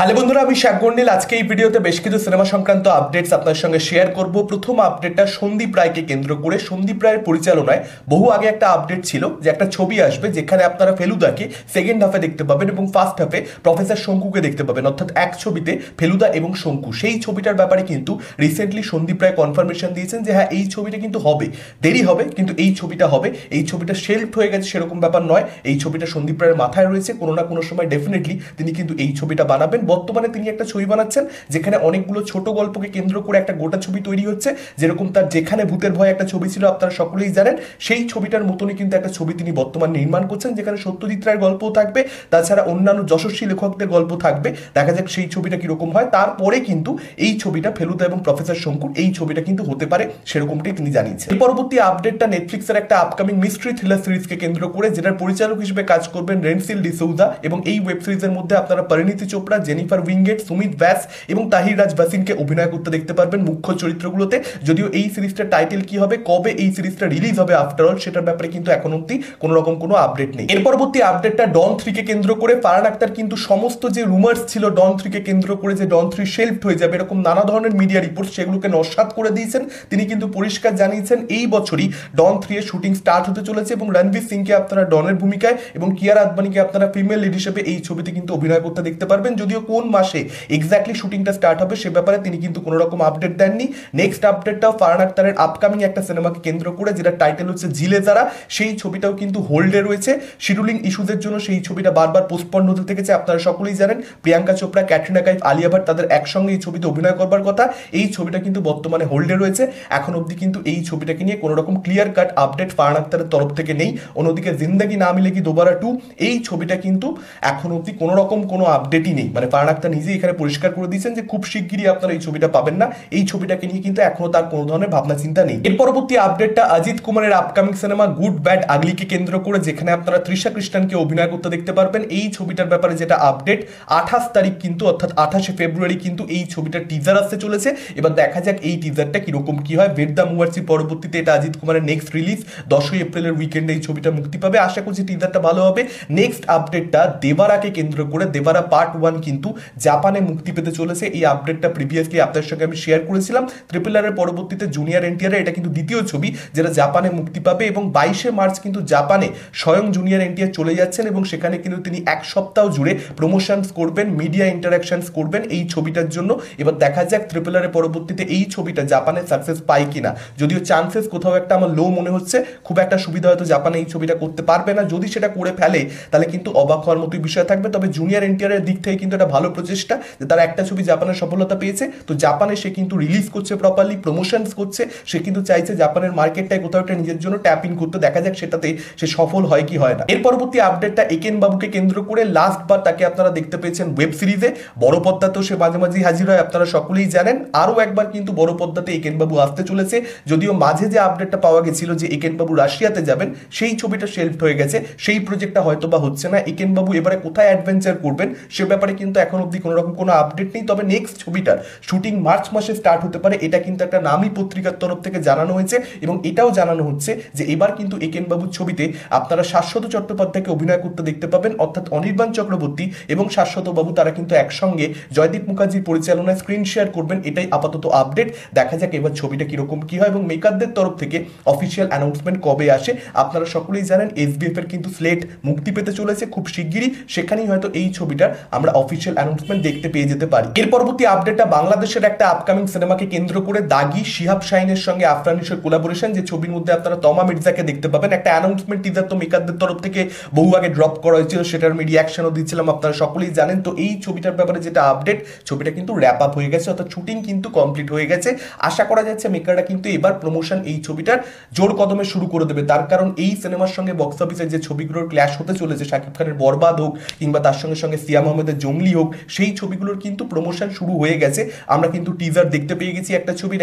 Hello বন্ধুরা, আমি শাক গন্ডিল। আজকে এই ভিডিওতে বেশ কিছু সিনেমা সংক্রান্ত আপডেটস আপনার সঙ্গে শেয়ার করব। প্রথম আপডেটটা সন্দীপ রায়কে কেন্দ্র করে। সন্দীপ রায়ের পরিচালনায় বহু আগে একটা আপডেট ছিল যে একটা ছবি আসবে যেখানে আপনারা ফেলুদাকে সেকেন্ড হাফে দেখতে পাবেন এবং ফার্স্ট হাফে প্রফেসর শঙ্কুকে দেখতে পাবেন, অর্থাৎ এক ছবিতে ফেলুদা এবং শঙ্কু। সেই ছবিটার ব্যাপারে কিন্তু রিসেন্টলি সন্দীপ রায় কনফার্মেশন দিয়েছেন যে হ্যাঁ, এই ছবিটা কিন্তু হবে, দেরি হবে কিন্তু এই ছবিটা হবে। এই ছবিটা শেলফ হয়ে গেছে সেরকম ব্যাপার নয়, এই ছবিটা সন্দীপ রায়ের মাথায় রয়েছে। কোনো না কোনো সময় ডেফিনেটলি তিনি কিন্তু এই ছবিটা বানাবেন। বর্তমানে তিনি একটা ছবি বানাচ্ছেন যেখানে অনেকগুলো ছোট গল্পকে কেন্দ্র করে একটা গোটা ছবি তৈরি হচ্ছে। যেরকম তার যেখানে ভূতের ভয় একটা ছবি ছিল, আপনারা সকলেই জানেন, সেই ছবিটার মতনই কিন্তু একটা ছবি তিনি বর্তমানে নির্মাণ করছেন, যেখানে সত্যজিৎ রায়ের গল্পও থাকবে, তাছাড়া অন্যান্য যশস্বী লেখকদের গল্প থাকবে। দেখা যাক সেই ছবিটা কিরকম হয়। তারপরে কিন্তু এই ছবিটা ফেলুদা এবং প্রফেসর শঙ্কুর এই ছবিটা কিন্তু হতে পারে, সেরকমটাই তিনি জানিয়েছেন। এই পরবর্তী আপডেটটা নেটফ্লিক্সের একটা আপকামিং মিস্ট্রি থ্রিলার সিরিজকে কেন্দ্র করে, যেটার পরিচালক হিসেবে কাজ করবেন রেনসিল ডিসৌজা। এবং এই ওয়েব সিরিজের মধ্যে আপনারা পরিণীতি চোপড়া, জেনিফার উইঙ্গেট, সুমিত ব্যাস এবং তাহির রাজ বাসিনকে অভিনয় করতে দেখতে পারবেন মুখ্য চরিত্রগুলোতে। যদিও এই সিরিজটার টাইটেল কি হবে, কবে এই সিরিজটা রিলিজ হবে আফটার অল, সেটার ব্যাপারে কিন্তু এখন অব্দি কোনো রকম কোনো আপডেট নেই। এর পরবর্তী আপডেটটা ডন 3 কে কেন্দ্র করে। ফারহান আক্তার কিন্তু সমস্ত যে রুমার্স ছিল ডন 3 কে কেন্দ্র করে যে ডন 3 শেলফড হয়ে যাবে, এরকম নানা ধরনের মিডিয়া রিপোর্ট, সেগুলোকে নস্যাৎ করে দিয়েছেন। তিনি কিন্তু পরিষ্কার জানিয়েছেন এই বছরই ডন 3 এর শুটিং স্টার্ট হতে চলেছে এবং রণবীর সিংকে আপনারা ডনের ভূমিকায় এবং কিয়ারা আদবানিকে আপনারা ফিমেল লিড হিসেবে এই ছবিতে কিন্তু অভিনয় করতে দেখতে পারবেন। যদিও কোন মাসে এক্স্যাক্টলি শুটিংটা স্টার্ট হবে সে ব্যাপারে তিনি কিন্তু কোনো রকম আপডেট দেননি। নেক্সট আপডেটটাও ফারহান আক্তারের আপকামিং একটা সিনেমাকে কেন্দ্র করে, যেটা টাইটেল হচ্ছে জিলে যারা। সেই ছবিটাও কিন্তু হোল্ডে রয়েছে শিডিউলিং ইস্যুজের জন্য। সেই ছবিটা বারবার পোস্টপন্ড হতে থেকেছে। আপনারা সকলেই জানেন প্রিয়াঙ্কা চোপড়া, ক্যাটরিনা কাইফ, আলিয়া ভাট তাদের একসঙ্গে এই ছবিতে অভিনয় করবার কথা। এই ছবিটা কিন্তু বর্তমানে হোল্ডে রয়েছে। এখন অবধি কিন্তু এই ছবিটাকে নিয়ে কোনো রকম ক্লিয়ার কাট আপডেট ফারহান আক্তারের তরফ থেকে নেই। অন্যদিকে জিন্দাগি না মিলেগি দোবারা 2, এই ছবিটা কিন্তু এখন অবধি কোনো রকম কোনো আপডেটই নেই। মানে ফারহান আক্তার নিজেই এখানে পরিষ্কার করে দিয়েছেন যে খুব শিগগিরই আপনারা এই ছবিটা পাবেন না। এই ছবিটাকে নিয়ে কিন্তু এখনো তার কোনো ধরনের ভাবনা চিন্তা নেই। এর পরবর্তী আপডেটটা অজিত কুমারের আপকামিং সিনেমা গুড ব্যাড আগলিকে কেন্দ্র করে, যেখানে আপনারা তৃষা কৃষ্ণনকে অভিনয় করতে দেখতে পারবেন। এই ছবিটার ব্যাপারে যেটা আপডেট, 28 তারিখ কিন্তু অর্থাৎ 28শে ফেব্রুয়ারি কিন্তু এই ছবিটার টিজার আসতে চলেছে। এবার দেখা যাক এই টিজারটা কিরকম কি হয়। বেদ দ্য মুভার্সির পরবর্তীতে এটা অজিত কুমারের নেক্সট রিলিজ, 10ই এপ্রিলের উইকেন্ডে এই ছবিটা মুক্তি পাবে। আশা করছি টিজারটা ভালো হবে। নেক্সট আপডেটটা দেবারাকে কেন্দ্র করে। দেবারা পার্ট 1 কিন্তু জাপানে মুক্তি পেতে চলেছে। এই আপডেটটা প্রিভিয়াসলি আপনাদের সঙ্গে আমি শেয়ার করেছিলাম। ট্রিপল আর এর পরবর্তীতে জুনিয়র এনটিআর, এটা কিন্তু দ্বিতীয় ছবি যেটা জাপানে মুক্তি পাবে এবং 22শে মার্চ কিন্তু জাপানে স্বয়ং জুনিয়র এনটিআর চলে যাচ্ছেন এবং সেখানে কিন্তু তিনি এক সপ্তাহ জুড়ে প্রমোশনস করবেন, মিডিয়া ইন্টারাকশনস করবেন এই ছবিটার জন্য। এবার দেখা যাক ট্রিপল আর এর পরবর্তীতে এই ছবিটা জাপানে সাকসেস পায় কিনা। যদিও চান্সেস কোথাও একটা আমার লো মনে হচ্ছে, খুব একটা সুবিধা হয়তো জাপানে এই ছবিটা করতে পারবে না। যদি সেটা করে ফেলে তাহলে কিন্তু অবাক হওয়ার মতোই বিষয় থাকবে। তবে জুনিয়র এনটিআর এর দিক থেকে কিন্তু এটা ভালো প্রচেষ্টা যে তারা একটা ছবি জাপানের সফলতা পেয়েছে, তো জাপানে সে কিন্তু রিলিজ করছে, প্রপারলি প্রমোশনস করছে। সে কিন্তু চাইছে জাপানের মার্কেটটায় কোথাও একটা নিজের জন্য ট্যাপ ইন করতে। দেখা যাক সেটাতে সে সফল হয় কি হয় না। এর পরবর্তী আপডেটটা একেন বাবুকে কেন্দ্র করে। লাস্ট বার তাকে আপনারা দেখতে পেয়েছেন ওয়েব সিরিজে, বড় পর্দাতেও সে মাঝে মাঝেই হাজির হয়, আপনারা সকলেই জানেন। আরও একবার কিন্তু বড় পর্দাতে একেন বাবু আসতে চলেছে। যদিও মাঝে যে আপডেটটা পাওয়া গেছিল যে একেন বাবু রাশিয়াতে যাবেন, সেই ছবিটা শেলফড হয়ে গেছে, সেই প্রজেক্টটা হয়তো বা হচ্ছে না। একেন বাবু এবারে কোথায় অ্যাডভেঞ্চার করবেন সে ব্যাপারে কিন্তু এখন অবধি কোনো রকম কোনো আপডেট নেই। তবে নেক্সট ছবিটার শুটিং মার্চ মাসে স্টার্ট হতে পারে, এটা কিন্তু একটা নামী পত্রিকার তরফ থেকে জানানো হয়েছে। এবং এটাও জানানো হচ্ছে যে এবার কিন্তু একেন বাবুর ছবিতে আপনারা শাশ্বত চট্টোপাধ্যায়কে অভিনয় করতে দেখতে পাবেন, অর্থাৎ অনির্বাণ চক্রবর্তী এবং শাশ্বত বাবু তারা কিন্তু একসঙ্গে জয়দীপ মুখার্জির পরিচালনায় স্ক্রিন শেয়ার করবেন। এটাই আপাতত আপডেট। দেখা যাক এবার ছবিটা কিরকম কি হয় এবং মেকারদের তরফ থেকে অফিসিয়াল অ্যানাউন্সমেন্ট কবে আসে। আপনারা সকলেই জানেন এসবিএফ এর কিন্তু স্লেট মুক্তি পেতে চলেছে খুব শিগগিরই, সেখানেই হয়তো এই ছবিটার আমরা অফিসিয়াল অ্যানাউন্সমেন্ট দেখতে পেয়ে যেতে পারি। এর পরবর্তী আপডেটটা বাংলাদেশের একটা আপকামিং সিনেমাকে কেন্দ্র করে। দাগি, শিহাব শাহিনের সঙ্গে আফরানিসের কোলাবোরেশন, যে ছবির মধ্যে আপনারা তমা মির্জাকে দেখতে পাবেন। একটা অ্যানাউন্সমেন্ট টিজার তো মেকারদের তরফ থেকে বহু আগে ড্রপ করা হয়েছিল, সেটার আমি রিয়াকশনও দিচ্ছিলাম, আপনারা সকলেই জানেন। তো এই ছবিটার ব্যাপারে যেটা আপডেট, ছবিটা কিন্তু র্যাপ আপ হয়ে গেছে, অর্থাৎ শুটিং কিন্তু কমপ্লিট হয়ে গেছে। আশা করা যাচ্ছে মেকাররা কিন্তু এবার প্রমোশন এই ছবিটার জোর কদমে শুরু করে দেবে। তার কারণ এই সিনেমার সঙ্গে বক্স অফিসে যে ছবিগুলোর ক্ল্যাশ হতে চলেছে, শাকিব খানের বরবাদ হোক কিংবা তার সঙ্গে সঙ্গে সিয়াম আহমেদের জঙ্গলি হোক, সেই ছবিগুলোর কিন্তু প্রমোশন শুরু হয়ে গেছে। আমরা কিন্তু টিজার দেখতে পেয়ে গেছি একটা ছবির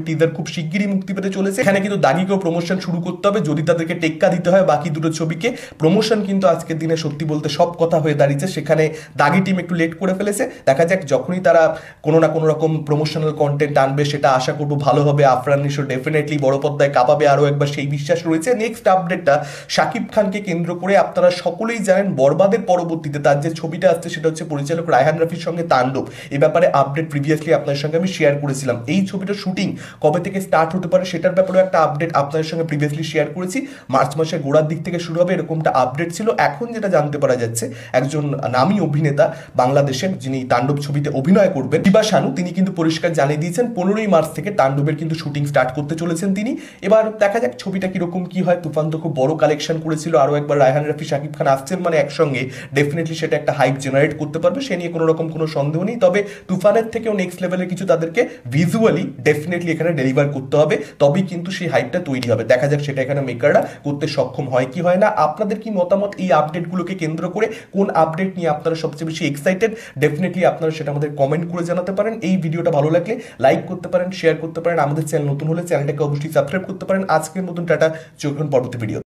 টিজার খুব শিগগিরই মুক্তি পেতে চলেছে। এখানে কিন্তু দাগিকেও প্রমোশন শুরু করতে হবে যদি তাদেরকে টেক্কা দিতে হয় বাকি দুটো ছবিকে। প্রমোশন কিন্তু আজকের দিনে সত্যি বলতে সব কথা হয়ে দাঁড়িয়েছে। সেখানে দাগি টিম একটু লেট করে ফেলেছে। দেখা যাক যখনই তারা কোনো না কোনো রকম প্রমোশনাল কন্টেন্ট আনবে, সেটা আশা করবো ভালো হবে। আফরান নিশো ডেফিনেটলি বড় পর্দায় কাঁপাবে আরও একবার, সেই বিশ্বাস রয়েছে। নেক্সট আপডেটটা শাকিব খানকে কেন্দ্র করে। আপনারা সকলেই জানেন বরবাদের পরবর্তীতে তার যে ছবিটা আসছে সেটা হচ্ছে পরিচালক রায়হান রাফির সঙ্গে তাণ্ডব, এ ব্যাপারে আপডেট প্রিভিয়াসলি আপনার সঙ্গে আমি শেয়ার করেছিলাম। এই ছবিটার শুটিং কবে থেকে স্টার্ট হতে পারে সেটার ব্যাপারেও একটা আপডেট আপনাদের সঙ্গে প্রিভিয়াসলি শেয়ার করেছি। মার্চ মাসের গোড়ার দিক থেকে শুরু হবে এরকমটা আপডেট ছিল। এখন যেটা জানতে পারা যাচ্ছে, একজন নামী অভিনেতা বাংলাদেশের যিনি তাণ্ডব ছবিতে অভিনয় করবেন, শিবা শানু, তিনি কিন্তু পরিষ্কার জানিয়ে দিয়েছেন 15ই মার্চ থেকে তাণ্ডবের কিন্তু শুটিং স্টার্ট করতে চলেছেন তিনি। এবার দেখা যাক ছবিটা কিরকম কি হয়। তুফান তো খুব বড় কালেকশন করেছিল, আরো একবার রায়হান রাফি শাকিব খান আসছেন মানে একসঙ্গে, ডেফিনেটলি সেটা একটা হাইপ জেনারেট করতে পারবে, সে নিয়ে কোনো রকম কোনো সন্দেহ নেই। তবে তুফানের থেকেও নেক্সট লেভেলের কিছু তাদেরকে ভিজুয়ালি ডেফিনেটলি এখানে ডেলিভার করতে হবে, তবেই কিন্তু সেই হাইপটা তৈরি হবে। দেখা যাক সেটা এখানে মেকাররা করতে সক্ষম হয় কি হয় না। আপনাদের কি মতামত এই আপডেটগুলোকে কেন্দ্র করে? কোন আপডেট নিয়ে আপনারা সবচেয়ে বেশি এক্সাইটেড? ডেফিনেটলি আপনারা সেটা আমাদের কমেন্ট করে জানাতে পারেন। এই ভিডিওটা ভালো লাগলে লাইক করতে পারেন, শেয়ার করতে পারেন। আমাদের চ্যানেল নতুন হলে চ্যানেলটাকে অবশ্যই সাবস্ক্রাইব করতে পারেন। আজকের মতন টাটা, চোখ পরবর্তী ভিডিও।